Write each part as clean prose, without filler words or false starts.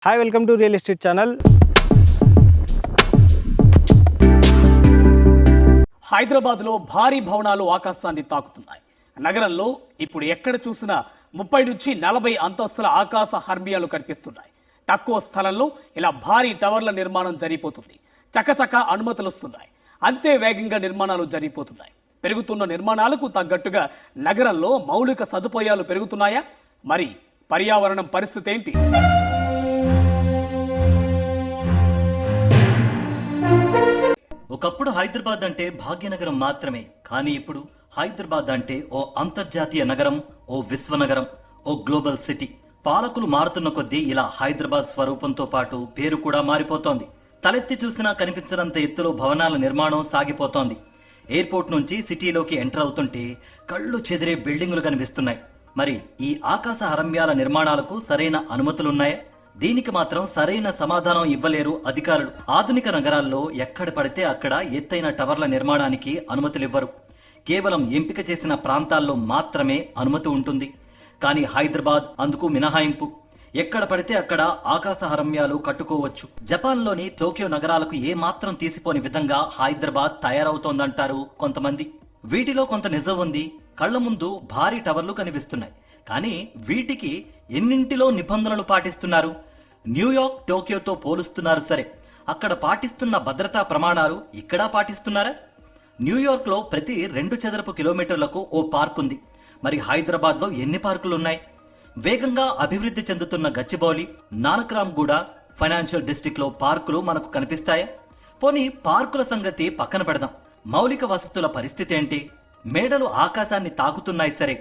Hi welcome to real estate channel. హైదరాబాద్లో భారీ భవనాలు ఆకాశాన్ని తాకుతున్నాయి. నగరంలో ఇప్పుడు ఎక్కడ చూసినా 30 నుంచి 40 అంతస్తుల ఆకాశ హర్మ్యాలు కనిపిస్తున్నాయి. తక్కువ స్థలంలో ఇలా భారీ టవర్ల నిర్మాణం జరిగిపోతుంది. చకచక అనుమతులు వస్తున్నాయి. అంతే వేగంగా నిర్మాణాలు జరిగిపోతున్నాయి. పెరుగుతున్న నిర్మాణాలకు తగ్గట్టుగా నగరంలో మౌలిక సదుపాయాలు పెరుగుతున్నాయా? మరి పర్యావరణం పరిస్థితి ఏంటి? ఒకప్పుడు హైదరాబాద్ అంటే భాగ్యనగరం మాత్రమే. కానీ ఇప్పుడు హైదరాబాద్ అంటే ఓ అంతర్జాతీయ నగరం, ఓ విశ్వనగరం, ఓ గ్లోబల్ సిటీ. పాలకులు మారుతున్న కొద్దీ ఇలా హైదరాబాద్ స్వరూపంతో పాటు పేరు కూడా మారిపోతోంది. తలెత్తి చూసినా కనిపించనంత ఎత్తులో భవనాల నిర్మాణం సాగిపోతోంది. ఎయిర్పోర్ట్ నుంచి సిటీలోకి ఎంటర్ అవుతుంటే కళ్ళు చెదిరే బిల్డింగులు కనిపిస్తున్నాయి. మరి ఈ ఆకాశ అరణ్యాల నిర్మాణాలకు సరైన అనుమతులున్నాయా? దీనికి మాత్రం సరైన సమాధానం ఇవ్వలేరు అధికారులు. ఆధునిక నగరాల్లో ఎక్కడ పడితే అక్కడ ఎత్తైన టవర్ల నిర్మాణానికి అనుమతులివ్వరు. కేవలం ఎంపిక చేసిన ప్రాంతాల్లో మాత్రమే అనుమతి ఉంటుంది. కానీ హైదరాబాద్ అందుకు మినహాయింపు. ఎక్కడ పడితే అక్కడ ఆకాశ అరణ్యాలు కట్టుకోవచ్చు. జపాన్లోని టోక్యో నగరాలకు ఏ మాత్రం తీసిపోని విధంగా హైదరాబాద్ తయారవుతోందంటారు కొంతమంది. వీటిలో కొంత నిజం ఉంది. కళ్ల ముందు భారీ టవర్లు కనిపిస్తున్నాయి. కానీ వీటికి ఎన్నింటిలో నిబంధనలు పాటిస్తున్నారు? న్యూయార్క్, టోక్యోతో పోలుస్తున్నారు సరే, అక్కడ పాటిస్తున్న భద్రతా ప్రమాణాలు ఇక్కడ పాటిస్తున్నారా? న్యూయార్క్లో ప్రతి 2 చదరపు కిలోమీటర్లకు ఓ పార్క్ ఉంది. మరి హైదరాబాద్లో ఎన్ని పార్కులు ఉన్నాయి? వేగంగా అభివృద్ధి చెందుతున్న గచ్చిబౌలి, నానక్రామ్గూడ ఫైనాన్షియల్ డిస్ట్రిక్ట్లో పార్కులు మనకు కనిపిస్తాయా? పోనీ పార్కుల సంగతి పక్కన పెడదాం. మౌలిక వసతుల పరిస్థితి ఏంటి? మేడలు ఆకాశాన్ని తాకుతున్నాయి సరే,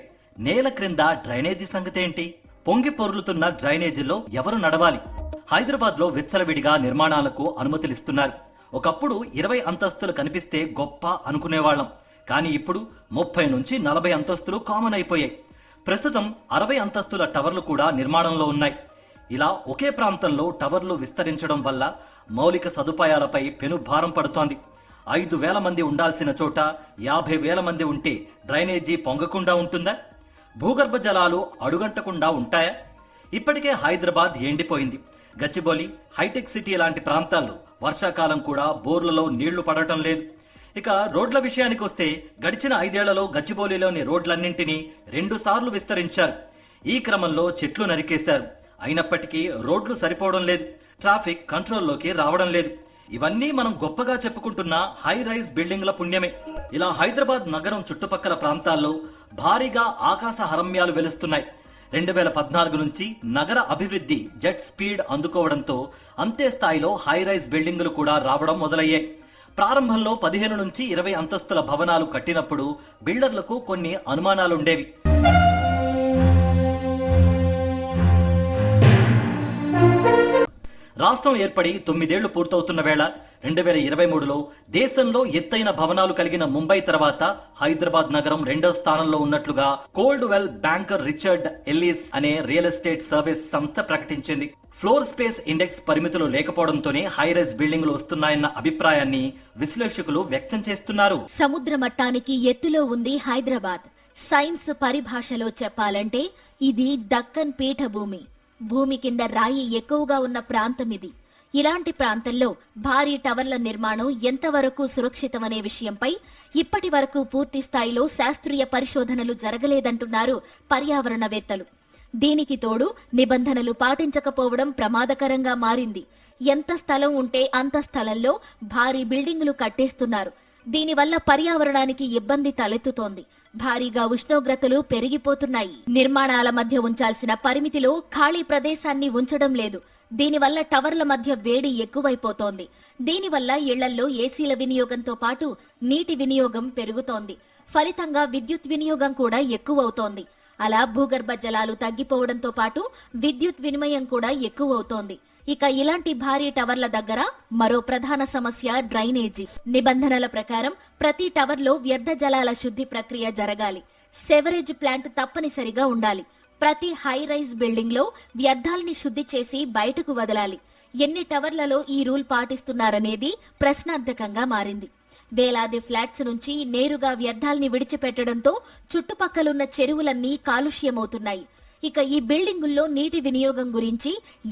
నేల క్రింద డ్రైనేజీ సంగతి ఏంటి? పొంగి పొర్లుతున్న డ్రైనేజీల్లో ఎవరు నడవాలి? హైదరాబాద్ లో విచ్చలవిడిగా నిర్మాణాలకు అనుమతులిస్తున్నారు. ఒకప్పుడు 20 అంతస్తులు కనిపిస్తే గొప్ప అనుకునేవాళ్లం. కానీ ఇప్పుడు 30 నుంచి 40 అంతస్తులు కామన్ అయిపోయాయి. ప్రస్తుతం 60 అంతస్తుల టవర్లు కూడా నిర్మాణంలో ఉన్నాయి. ఇలా ఒకే ప్రాంతంలో టవర్లు విస్తరించడం వల్ల మౌలిక సదుపాయాలపై పెనుభారం పడుతోంది. 5,000 మంది ఉండాల్సిన చోట 50,000 మంది ఉంటే డ్రైనేజీ పొంగకుండా ఉంటుందా? భూగర్భ జలాలు అడుగంటకుండా ఉంటాయా? ఇప్పటికే హైదరాబాద్ ఎండిపోయింది. గచ్చిబౌలి, హైటెక్ సిటీ లాంటి ప్రాంతాల్లో వర్షాకాలం కూడా బోర్లలో నీళ్లు పడటం లేదు. ఇక రోడ్ల విషయానికి వస్తే గడిచిన 5 ఏళ్లలో గచ్చిబౌలిలోని రోడ్లన్నింటినీ 2 సార్లు విస్తరించారు. ఈ క్రమంలో చెట్లు నరికేశారు. అయినప్పటికీ రోడ్లు సరిపోవడం లేదు. ట్రాఫిక్ కంట్రోల్లోకి రావడం లేదు. ఇవన్నీ మనం గొప్పగా చెప్పుకుంటున్న హై రైజ్ బిల్డింగ్ల పుణ్యమే. ఇలా హైదరాబాద్ నగరం చుట్టుపక్కల ప్రాంతాల్లో భారీగా ఆకాశ హర్మ్యాలు వెలుస్తున్నాయి. 2014 నుంచి నగర అభివృద్ధి జెట్ స్పీడ్ అందుకోవడంతో అంతే స్థాయిలో హై రైజ్ బిల్డింగులు కూడా రావడం మొదలయ్యాయి. ప్రారంభంలో 15 నుంచి 20 అంతస్తుల భవనాలు కట్టినప్పుడు బిల్డర్లకు కొన్ని అనుమానాలుండేవి. రాష్ట్రం ఏర్పడి 9 ఏళ్లు పూర్తవుతున్న వేళ 2023లో దేశంలో ఎత్తైన భవనాలు కలిగిన ముంబై తర్వాత హైదరాబాద్ నగరం 2వ స్థానంలో ఉన్నట్లుగా కోల్డ్వెల్ బ్యాంకర్ రిచర్డ్ ఎల్లిస్ అనే రియల్ ఎస్టేట్ సర్వీస్ సంస్థ ప్రకటించింది. ఫ్లోర్ స్పేస్ ఇండెక్స్ పరిమితులు లేకపోవడంతోనే హైరైజ్ బిల్డింగులు వస్తున్నాయన్న అభిప్రాయాన్ని విశ్లేషకులు వ్యక్తం చేస్తున్నారు. సముద్ర మట్టానికి ఎత్తులో ఉంది హైదరాబాద్. సైన్స్ పరిభాషలో చెప్పాలంటే ఇది దక్కన్ పీఠభూమి. భూమి కింద రాయి ఎక్కువగా ఉన్న ప్రాంతం ఇది. ఇలాంటి ప్రాంతంలో భారీ టవర్ల నిర్మాణం ఎంతవరకు సురక్షితమనే విషయంపై ఇప్పటి వరకు పూర్తి స్థాయిలో శాస్త్రీయ పరిశోధనలు జరగలేదంటున్నారు పర్యావరణవేత్తలు. దీనికి తోడు నిబంధనలు పాటించకపోవడం ప్రమాదకరంగా మారింది. ఎంత స్థలం ఉంటే అంత స్థలంలో భారీ బిల్డింగులు కట్టేస్తున్నారు. దీనివల్ల పర్యావరణానికి ఇబ్బంది తలెత్తుతోంది. భారీగా ఉష్ణోగ్రతలు పెరిగిపోతున్నాయి. నిర్మాణాల మధ్య ఉంచాల్సిన పరిమితిలో ఖాళీ ప్రదేశాన్ని ఉంచడం లేదు. దీనివల్ల టవర్ల మధ్య వేడి ఎక్కువైపోతోంది. దీనివల్ల ఇళ్లల్లో ఏసీల వినియోగంతో పాటు నీటి వినియోగం పెరుగుతోంది. ఫలితంగా విద్యుత్ వినియోగం కూడా ఎక్కువవుతోంది. అలా భూగర్భ జలాలు తగ్గిపోవడంతో పాటు విద్యుత్ వినిమయం కూడా ఎక్కువవుతోంది. ఇక ఇలాంటి భారీ టవర్ల దగ్గర మరో ప్రధాన సమస్య డ్రైనేజీ. నిబంధనల ప్రకారం ప్రతి టవర్లో వ్యర్థ జలాల శుద్ధి ప్రక్రియ జరగాలి. సెవరేజ్ ప్లాంట్ తప్పనిసరిగా ఉండాలి. ప్రతి హై రైజ్ బిల్డింగ్ లో వ్యర్థాల్ని శుద్ధి చేసి బయటకు వదలాలి. ఎన్ని టవర్లలో ఈ రూల్ పాటిస్తున్నారనేది ప్రశ్నార్థకంగా మారింది. వేలాది ఫ్లాట్స్ నుంచి నేరుగా వ్యర్థాల్ని విడిచిపెట్టడంతో చుట్టుపక్కలున్న చెరువులన్నీ కాలుష్యమవుతున్నాయి. ఇక ఈ బిల్డింగుల్లో నీటి వినియోగం గురించి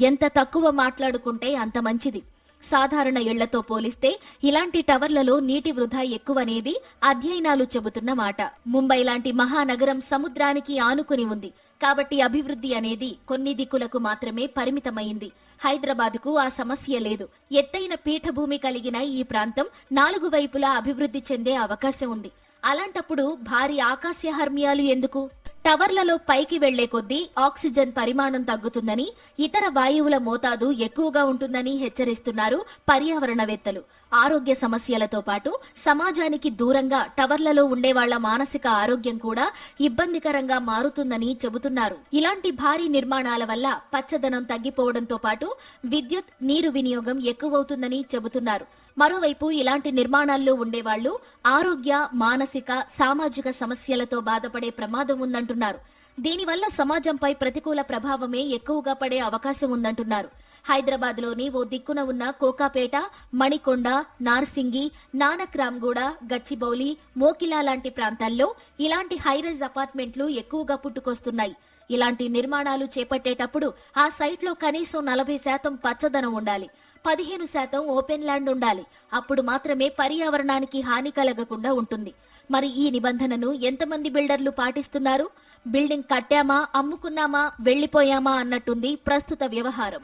ఎంత తక్కువ మాట్లాడుకుంటే అంత మంచిది. సాధారణ ఇళ్లతో పోలిస్తే ఇలాంటి టవర్లలో నీటి వృధా ఎక్కువనేది అధ్యయనాలు చెబుతున్న మాట. ముంబై లాంటి మహానగరం సముద్రానికి ఆనుకుని ఉంది కాబట్టి అభివృద్ధి అనేది కొన్ని దిక్కులకు మాత్రమే పరిమితమైంది. హైదరాబాద్కు ఆ సమస్య లేదు. ఎత్తైన పీఠభూమి కలిగిన ఈ ప్రాంతం 4 వైపులా అభివృద్ధి చెందే అవకాశం ఉంది. అలాంటప్పుడు భారీ ఆకాశ హర్మ్యాలు ఎందుకు? టవర్లలో పైకి వెళ్లే కొద్దీ ఆక్సిజన్ పరిమాణం తగ్గుతుందని, ఇతర వాయువుల మోతాదు ఎక్కువగా ఉంటుందని హెచ్చరిస్తున్నారు పర్యావరణవేత్తలు. ఆరోగ్య సమస్యలతో పాటు సమాజానికి దూరంగా టవర్లలో ఉండేవాళ్ల మానసిక ఆరోగ్యం కూడా ఇబ్బందికరంగా మారుతుందని చెబుతున్నారు. ఇలాంటి భారీ నిర్మాణాల వల్ల పచ్చదనం తగ్గిపోవడంతో పాటు విద్యుత్, నీరు వినియోగం ఎక్కువవుతుందని చెబుతున్నారు. మరోవైపు ఇలాంటి నిర్మాణాల్లో ఉండేవాళ్లు ఆరోగ్య, మానసిక, సామాజిక సమస్యలతో బాధపడే ప్రమాదం ఉందంటున్నారు. దీనివల్ల సమాజంపై ప్రతికూల ప్రభావమే ఎక్కువగా పడే అవకాశం ఉందంటున్నారు. హైదరాబాద్లోని ఓ దిక్కున ఉన్న కోకాపేట, మణికొండ, నార్సింగి, నానక్రామ్గూడ, గచ్చిబౌలి, మోకిలా లాంటి ప్రాంతాల్లో ఇలాంటి హైరైజ్ అపార్ట్మెంట్లు ఎక్కువగా పుట్టుకొస్తున్నాయి. ఇలాంటి నిర్మాణాలు చేపట్టేటప్పుడు ఆ సైట్లో కనీసం 40% పచ్చదనం ఉండాలి, 15% ఓపెన్ ల్యాండ్ ఉండాలి. అప్పుడు మాత్రమే పర్యావరణానికి హాని కలగకుండా ఉంటుంది. మరి ఈ నిబంధనను ఎంతమంది బిల్డర్లు పాటిస్తున్నారు? బిల్డింగ్ కట్టామా, అమ్ముకున్నామా, వెళ్లిపోయామా అన్నట్టుంది ప్రస్తుత వ్యవహారం.